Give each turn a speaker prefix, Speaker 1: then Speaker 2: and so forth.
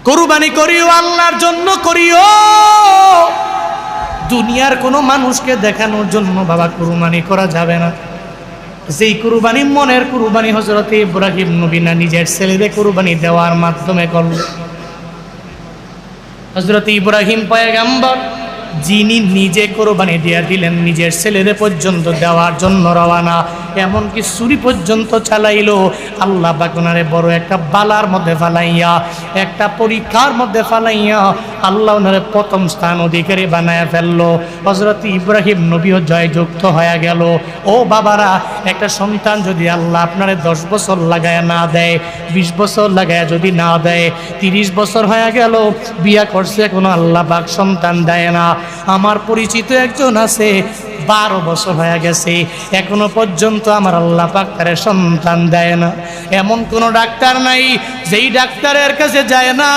Speaker 1: কুরবানি করিও আল্লাহর জন্য করিও, দুনিয়ার কোনো মানুষকে দেখানোর জন্য বাবা কুরবানি করা যাবে না। যেই কুরবানি মনের কুরবানি হযরত ইব্রাহিম নবী না নিজের ছেলেদের কুরবানি দেওয়ার মাধ্যমে করল। হযরত ইব্রাহিম পয়গম্বর যিনি নিজে কোরবানি দিয়ে দিলেন, নিজের ছেলেদের পর্যন্ত দেওয়ার জন্য রওনা, এমনকি ছুরি পর্যন্ত চালাইলো। আল্লাহ পাক ওনারে বড় একটা বালার মধ্যে ফালাইয়া, একটা পরীক্ষার মধ্যে ফালাইয়া আল্লাহ ওনারে প্রথম স্থান অধিকারী বানায় ফেললো। হযরত ইব্রাহিম নবীও জয়যুক্ত হয়ে গেল। ও বাবারা, একটা সন্তান যদি আল্লাহ আপনারে 10 বছর লাগায় না দেয়, 20 বছর লাগায় যদি না দেয়, 30 বছর হয়ে গেল বিয়া করছে, কোনো আল্লাহ পাক সন্তান দেয় না। আমার পরিচিত একজন আছে, 12 বছর হয়ে গেছে, এখনো পর্যন্ত আমার আল্লাহ পাক তারে সন্তান দেয় না। এমন কোনো ডাক্তার নাই যেই ডাক্তারের কাছে যায় না